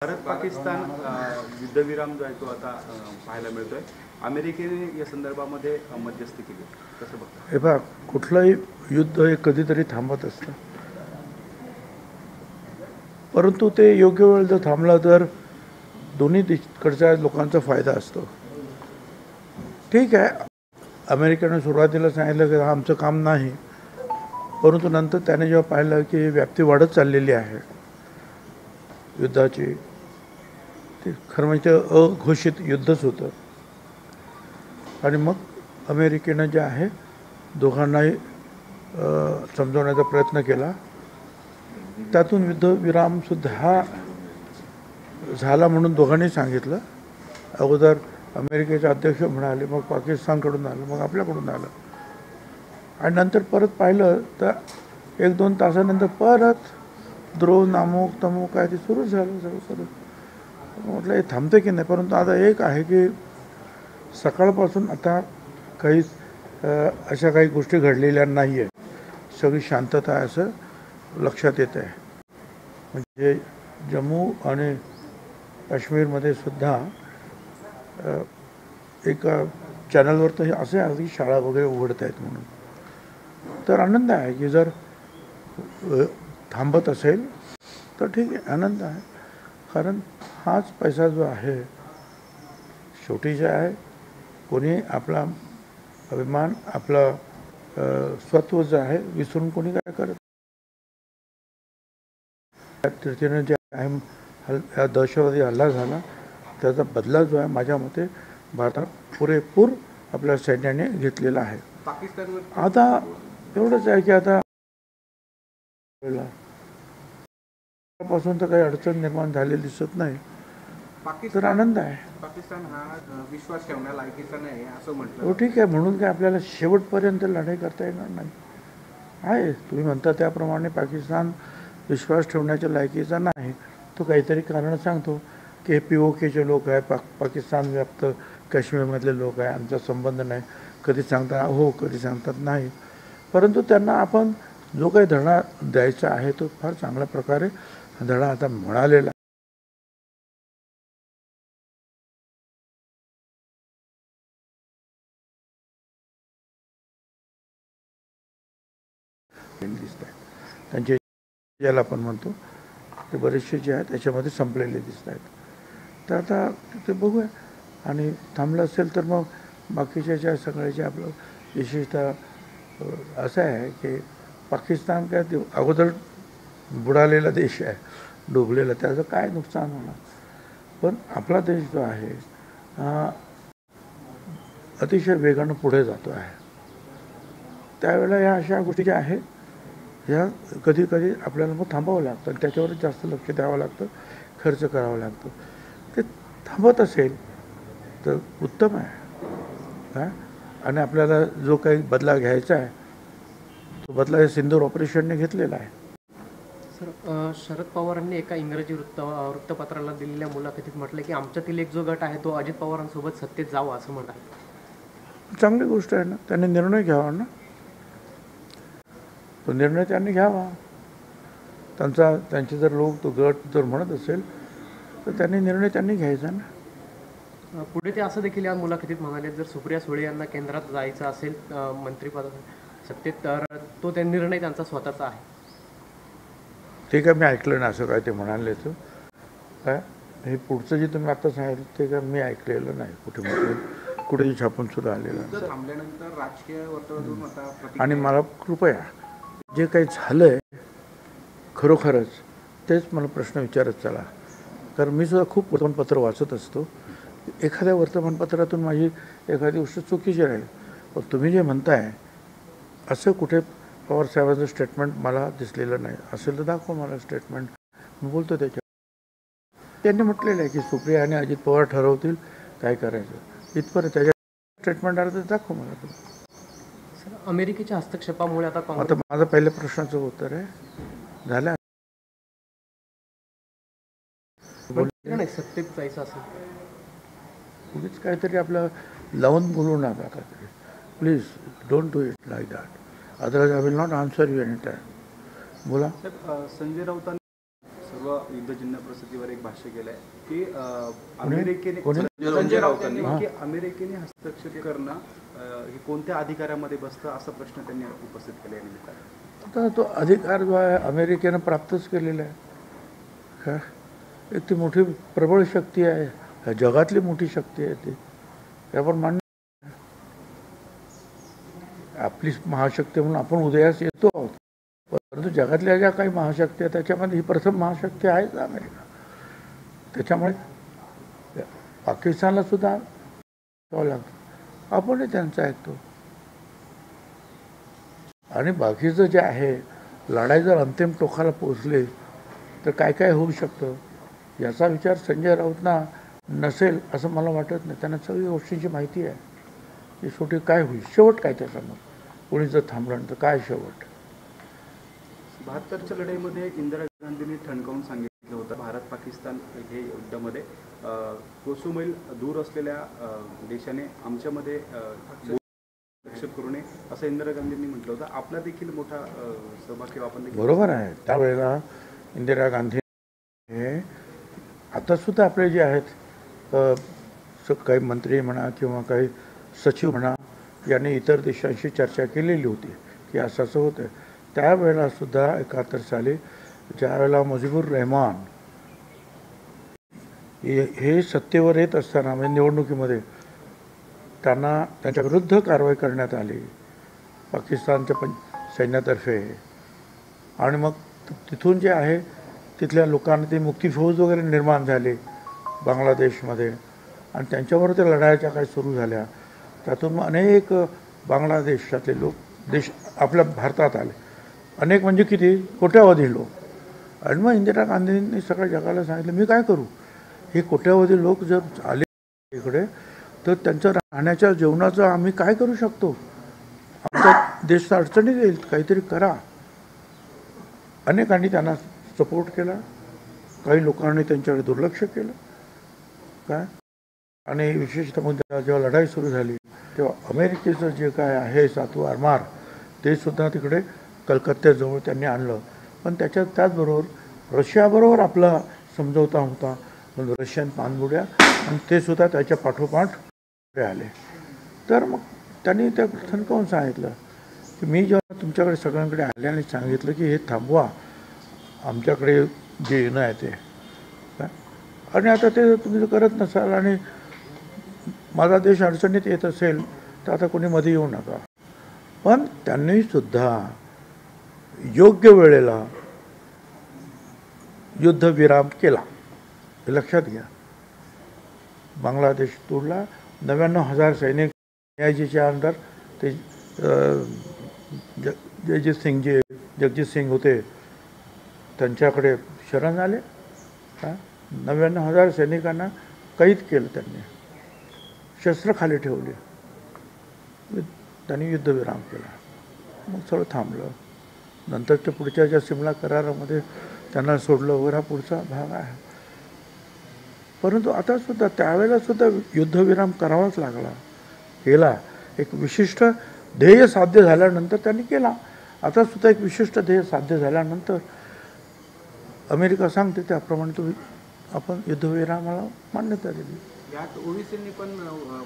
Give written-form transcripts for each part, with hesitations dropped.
भारत पाकिस्तान युद्धविराम जो आहे तो आता पाहायला मिळतोय. अमेरिकेने या संदर्भामध्ये मध्यस्थी केली, कसं बघता? हे बघ, कुठलंही युद्ध हे कधीतरी थांबत असतं, परंतु ते योग्य वेळ जर थांबलं तर दोन्ही देशाकडच्या लोकांचा फायदा असतो. ठीक आहे, अमेरिकेने सुरुवातीला सांगितलं की आमचं काम नाही, परंतु नंतर त्याने जेव्हा पाहिलं की व्याप्ती वाढत चाललेली आहे युद्धाची, ते खरं म्हणजे अघोषित युद्धच होतं. आणि मग अमेरिकेनं जे आहे दोघांनाही समजवण्याचा प्रयत्न केला. त्यातून युद्धविरामसुद्धा झाला म्हणून दोघांनी सांगितलं. अगोदर अमेरिकेचे अध्यक्ष म्हणाले, मग पाकिस्तानकडून आलं, मग आपल्याकडून आलं. आणि नंतर परत पाहिलं तर 1-2 तासानंतर परत द्रोण अमुक तमुक काय ते सुरूच झालं सगळं. म्हटलं हे थांबते की नाही. परंतु आता एक आहे की सकाळपासून आता काही अशा काही गोष्टी घडलेल्या नाही आहे, सगळी शांतता आहे असं लक्षात येत आहे. म्हणजे जम्मू आणि काश्मीरमध्ये सुद्धा एका चॅनलवर तर असे आहे की शाळा वगैरे उघडत आहेत म्हणून. तर आनंद आहे की जर थांबत असेल तर ठीक आहे, आनंद आहे. कारण हाच पैसा जो आहे शेवटी जे आहे, कोणी आपला अभिमान आपलं स्वत्व जे आहे विसरून कोणी काय करत. त्या तृतीने जे आहे दहशतवादी हल्ला झाला त्याचा बदला जो आहे माझ्या मते भारतात पुरेपूर आपल्या सैन्याने घेतलेला आहे. आता एवढंच आहे की आता पासून तर काही अडचण निर्माण झालेली दिसत नाही, तर आनंद आहे. पाकिस्तान हा विश्वास ठेवण्या लायकीचा नाही असं म्हटलं. हो ठीक आहे, म्हणून काय आपल्याला शेवटपर्यंत लढाई करता येणार नाही. आहे तुम्ही म्हणता त्याप्रमाणे पाकिस्तान विश्वास ठेवण्याच्या लायकीचा नाही. तो काहीतरी कारण सांगतो की हे POKचे लोक आहे, पाकिस्तान व्याप्त काश्मीरमधले लोक आहे, आमचा संबंध नाही. कधी सांगतात हो, कधी सांगतात नाही. परंतु त्यांना आपण जो काही धडा द्यायचा आहे तो फार चांगल्या प्रकारे धडा आता मिळालेला. दिसत आहेत त्यांचे, ज्याला आपण म्हणतो ते बरेचसे जे आहेत त्याच्यामध्ये संपलेले दिसत आहेत. तर आता ते बघूया, आणि थांबलं असेल तर मग बाकीच्या ज्या सगळ्याचे आपलं विशेषतः असं आहे की पाकिस्तान काय ते अगोदर बुडालेला देश आहे, डुबलेला, त्याचं काय नुकसान होणार. पण आपला देश जो आहे हा अतिशय वेगानं पुढे जातो आहे. त्यावेळेला ह्या अशा गोष्टी ज्या आहेत ह्या कधी कधी आपल्याला मग थांबावं लागतं, त्याच्यावरच जास्त लक्ष द्यावं लागतं, खर्च करावा लागतो. ते थांबत असेल तर उत्तम आहे. आणि आपल्याला जो काही बदला घ्यायचा आहे तो बदला हे सिंदूर ऑपरेशनने घेतलेला आहे. सर, शरद पवारांनी एका इंग्रजी वृत्तपत्राला दिलेल्या मुलाखतीत म्हटलं की आमच्यातील एक जो गट आहे तो अजित पवारांसोबत सत्तेत जावा असं म्हणतात. चांगली गोष्ट आहे ना, त्यांनी निर्णय घ्यावा ना, तो निर्णय त्यांनी घ्यावा. त्यांचे जर लोक तो गट जर म्हणत असेल तर त्यांनी निर्णय त्यांनी घ्यायचा ना. पुढे ते असं देखील या मुलाखतीत म्हणाले, जर सुप्रिया सुळे यांना केंद्रात जायचं असेल मंत्रिपद सत्तेत, तर तो त्या निर्णय त्यांचा स्वतःचा आहे. ते काय मी ऐकलं नाही असं काय ते म्हणाले. तर काय हे पुढचं जे तुम्ही आता सांगितलं ते काय मी ऐकलेलं नाही, कुठेही छापून सुद्धा आलेलं. थांबल्यानंतर राजकीय वर्तुळातून आता आणि मला कृपया जे काही झालं आहे खरोखरच तेच मला प्रश्न विचारत चला. कारण मी सुद्धा खूप वर्तमानपत्र वाचत असतो. एखाद्या वर्तमानपत्रातून माझी एखादी गोष्ट चुकीची राहील, पण तुम्ही जे म्हणताय असं कुठे पवारसाहेबांचं स्टेटमेंट मला दिसलेलं नाही. असेल तर दाखवा मला स्टेटमेंट, मी बोलतो त्याच्यावर. त्यांनी म्हटलेलं आहे की सुप्रिया आणि अजित पवार ठरवतील काय करायचं, इथपर्यंत त्याच्या स्टेटमेंट आलं तर दाखवा मला तुम्ही. अमेरिकेच्या हस्तक्षेपामुळे आता माझं पहिल्या प्रश्नाचं उत्तर आहे झालं. नाही सत्तेत जायचं असेल उगीच काहीतरी आपलं लावून बोलू नका काहीतरी. Please don't do it like that, otherwise I will not answer you any time. बोला. संजय राऊतांनी सर्व युद्धचिन्ह प्रसिद्धीवर एक भाष्य केलंय की अमेरिकेने कोणी? संजय राऊतांनी की अमेरिकेने हस्तक्षेप करणं हे कोणत्या अधिकारामध्ये बसतं असा प्रश्न त्यांनी उपस्थित केला या निमित्ताने. आता तो अधिकार जो आहे अमेरिकेनं प्राप्तच केलेला आहे का. एक ती मोठी प्रबळ शक्ती आहे, ह्या जगातली मोठी शक्ती आहे ती, यावर मान्य. आपली महाशक्ती म्हणून आपण उदयास येतो आहोत, परंतु जगातल्या ज्या काही महाशक्ती आहेत त्याच्यामध्ये ही प्रथम महाशक्ती आहेच अमेरिका. त्याच्यामुळे पाकिस्तानला सुद्धा लागतं, आपणही त्यांचं ऐकतो. आणि बाकीचं जे आहे, लढाई जर अंतिम टोकाला पोहोचले तर काय काय होऊ शकतं याचा विचार संजय राऊतना नसेल असं मला वाटत नाही. त्यांना सगळी गोष्टींची माहिती आहे की शेवटी काय होईल, शेवट काय त्याच्यामग, कोणी जर थांबलं तर काय शेवट. 72च्या लढाईमध्ये इंदिरा गांधींनी ठणकावून सांगितलं होतं भारत पाकिस्तान हे युद्धामध्ये कोसुमैल दूर असलेल्या देशाने आमच्यामध्ये हस्तक्षेप करू नये असं इंदिरा गांधींनी म्हटलं होतं. आपला देखील मोठा सहभाग किंवा आपण देखील. बरोबर आहे. त्यावेळेला इंदिरा गांधी हे आतासुद्धा आपले जे आहेत काही मंत्री म्हणा किंवा काही सचिव म्हणा यांनी इतर देशांशी चर्चा केलेली होती की असं असं होतं. त्यावेळेलासुद्धा 71 साली ज्यावेळेला मुजीबुर रहमान हे सत्तेवर येत असताना म्हणजे निवडणुकीमध्ये त्यांना त्यांच्या विरुद्ध कारवाई करण्यात आली पाकिस्तानच्या सैन्यातर्फे. आणि मग तिथून जे आहे तिथल्या लोकांना ती मुक्ती फौज वगैरे निर्माण झाली बांगलादेशमध्ये आणि त्यांच्यावर त्या लढाया काही सुरू झाल्या. त्यातून मग अनेक बांगलादेशातले लोक देश आपल्या भारतात आले, अनेक म्हणजे किती कोट्यावधी लोक. आणि मग इंदिरा गांधींनी सगळ्या जगाला सांगितलं मी काय करू, हे कोट्यावधी लोक जर आले इकडे तर त्यांचं राहण्याच्या जेवणाचं आम्ही काय करू शकतो, आमचा देश अडचणीत येईल, काहीतरी करा. अनेकांनी त्यांना सपोर्ट केला, काही लोकांनी त्यांच्याकडे दुर्लक्ष केलं काय. आणि विशेषतः मग जेव्हा लढाई सुरू झाली तेव्हा अमेरिकेचं जे काय आहे 7वं आरमार ते सुद्धा तिकडे कलकत्त्याजवळ त्यांनी आणलं. पण त्याचबरोबर रशियाबरोबर आपला समझौता होता, मग रशियन पाणबुड्या आणि ते सुद्धा त्याच्या पाठोपाठ आले. तर मग त्यांनी त्या ठणकावून सांगितलं की मी जेव्हा तुमच्याकडे सगळ्यांकडे आल्याने सांगितलं की हे थांबवा, आमच्याकडे जे येणं आहे ते काय, आणि आता ते तुम्ही जर करत नसाल आणि माझा देश अडचणीत येत असेल तर आता कोणी मध्ये येऊ नका. पण त्यांनीसुद्धा योग्य वेळेला युद्धविराम केला, हे लक्षात घ्या. बांगलादेश तोडला, 99,000 सैनिक न्यायजीच्या अंडर ते जगजीत सिंग होते त्यांच्याकडे शरण आले. 99,000 सैनिकांना कैद केलं, त्यांनी शस्त्र खाली ठेवले, त्यांनी युद्धविराम केला. मग सगळं थांबलं. नंतरच्या पुढच्या ज्या सिमला करारामध्ये त्यांना सोडलं वगैरे हा पुढचा भाग आहे. परंतु आतासुद्धा त्यावेळेलासुद्धा युद्धविराम करावाच लागला, केला. एक विशिष्ट ध्येय साध्य झाल्यानंतर त्यांनी केला. आतासुद्धा एक विशिष्ट ध्येय साध्य झाल्यानंतर अमेरिका सांगते त्याप्रमाणे आपण युद्धविरामाला मान्यता दिली. यात ओवीसींनी पण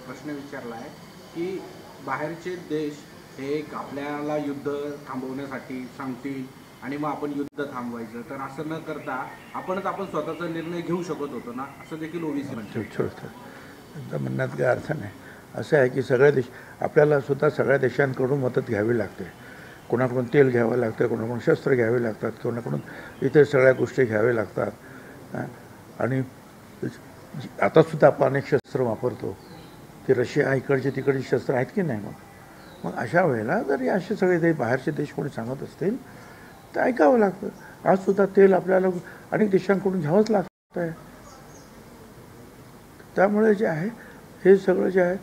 प्रश्न विचारला आहे की बाहेरचे देश हे आपल्याला युद्ध थांबवण्यासाठी सांगतील आणि मग आपण युद्ध थांबवायचं, तर असं न करता आपण स्वतःचा निर्णय घेऊ शकत होतो ना, असं देखील ओवीसी म्हणतात. त्यांचा म्हणण्यात काय अर्थ नाही. असं आहे की सगळ्या आपल्याला सुद्धा सगळ्या देशांकडून मदत घ्यावी लागते. कोणाकडून तेल घ्यावं लागतं, कोणाकडून शस्त्र घ्यावे लागतात, कोणाकडून इतर सगळ्या गोष्टी घ्याव्या लागतात. आणि आतासुद्धा आपण अनेक शस्त्र वापरतो, ते रशिया इकडचे तिकडचे शस्त्र आहेत की नाही. मग अशा वेळेला जर असे सगळे बाहेरचे देश कोणी सांगत असतील तर ऐकावं लागतं. आजसुद्धा तेल आपल्याला अनेक देशांकडून घ्यावंच लागतं आहे. त्यामुळे जे आहे हे सगळं जे आहे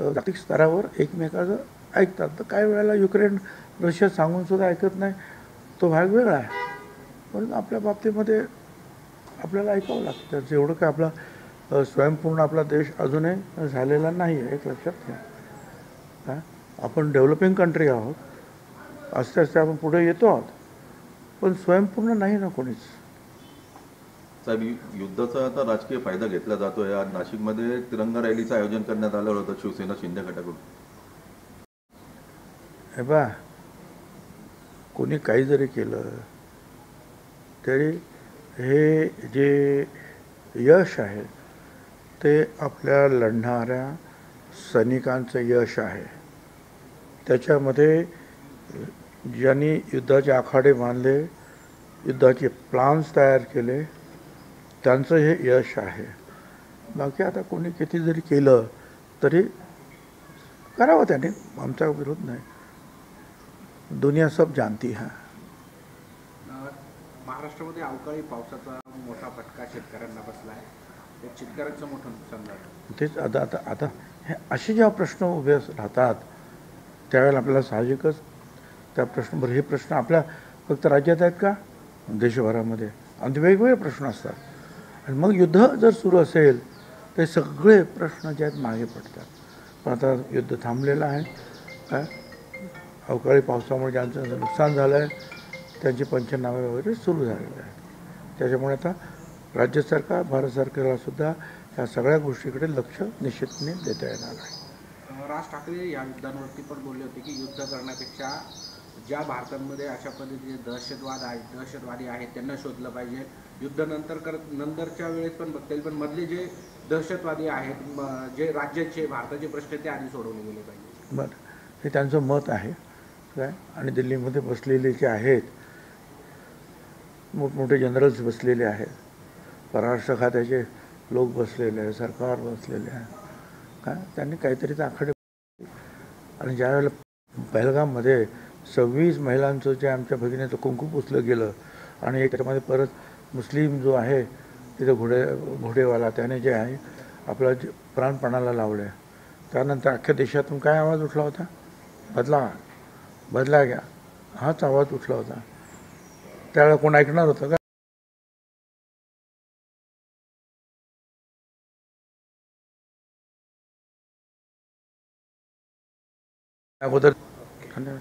जागतिक स्तरावर एकमेकाचं ऐकतात. तर काही वेळेला युक्रेन रशिया सांगूनसुद्धा ऐकत नाही, तो भाग वेगळा आहे. म्हणून आपल्या बाबतीमध्ये आपल्याला ऐकावं लागतं. जेवढं काय आपला स्वयंपूर्ण आपला देश अजूनही झालेला नाही आहे, एक लक्षात घ्या. आपण डेव्हलपिंग कंट्री आहोत, आस्ते आस्ते आपण पुढे येतो आहोत, पण स्वयंपूर्ण नाही ना कोणीच. साहेब, युद्धाचा आता राजकीय फायदा घेतला जातोय. आज नाशिकमध्ये तिरंगा रॅलीचं आयोजन करण्यात आलं होतं शिवसेना शिंदे गटाकडून. हे बा, कोणी काही जरी केलं तरी हे जे यश आहे ते आपल्या लढणाऱ्या सैनिकांचं यश आहे. त्याच्यामध्ये ज्यांनी युद्धाचे आखाडे बांधले, युद्धाचे प्लान्स तयार केले, त्यांचं हे यश आहे. बाकी आता कोणी किती जरी केलं तरी करावं त्याने, आमचा विरोध नाही. दुनिया सब जानती है. महाराष्ट्रामध्ये अवकाळी पावसाचा मोठा फटका शेतकऱ्यांना बसला आहे. त्या शेतकऱ्यांचं मोठं नुकसान झालं. तेच आता आता आता हे असे जेव्हा प्रश्न उभे राहतात त्यावेळेला आपल्याला साहजिकच त्या प्रश्न, हे प्रश्न आपल्या फक्त राज्यात आहेत का, देशभरामध्ये आणि वेगवेगळे प्रश्न असतात. आणि मग युद्ध जर सुरू असेल तर सगळे प्रश्न जे आहेत मागे पडतात. पण आता युद्ध थांबलेलं आहे. काय अवकाळी पावसामुळे ज्यांचं नुकसान झालं आहे त्यांचे पंचनामे वगैरे सुरू झालेले आहेत. त्याच्यामुळे आता राज्य सरकार, भारत सरकारला सुद्धा या सगळ्या गोष्टीकडे लक्ष निश्चितपणे देता येणार आहे. राज ठाकरे या युद्धांवरती पण बोलले होते की युद्ध करण्यापेक्षा ज्या भारतामध्ये अशा पद्धतीचे दहशतवादी आहेत त्यांना शोधलं पाहिजे. युद्ध नंतरच्या वेळेस पण बघता येईल, पण मधले जे दहशतवादी आहेत, जे राज्याचे भारताचे प्रश्न ते आधी सोडवले गेले पाहिजे. बरं, हे त्यांचं मत आहे काय. आणि दिल्लीमध्ये बसलेले जे आहेत मोठमोठे जनरल्स बसलेले आहेत, परराष्ट्र खात्याचे लोक बसलेले आहे, सरकार बसलेले आहे काय. त्यांनी काहीतरी आखाडे. आणि ज्यावेळेला पहलगाममध्ये 26 महिलांचं जे आमच्या भगिनीचं कुंकू पुसलं गेलं आणि त्याच्यामध्ये परत मुस्लिम जो आहे तिथे घोडेवाला त्याने जे आहे आपला जे प्राणपणाला लावलं, त्यानंतर अख्ख्या देशातून काय आवाज उठला होता, बदला घ्या, हाच आवाज उठला होता. त्यावेळेला कोण ऐकणार होतं का. अगोदर थँक्यू.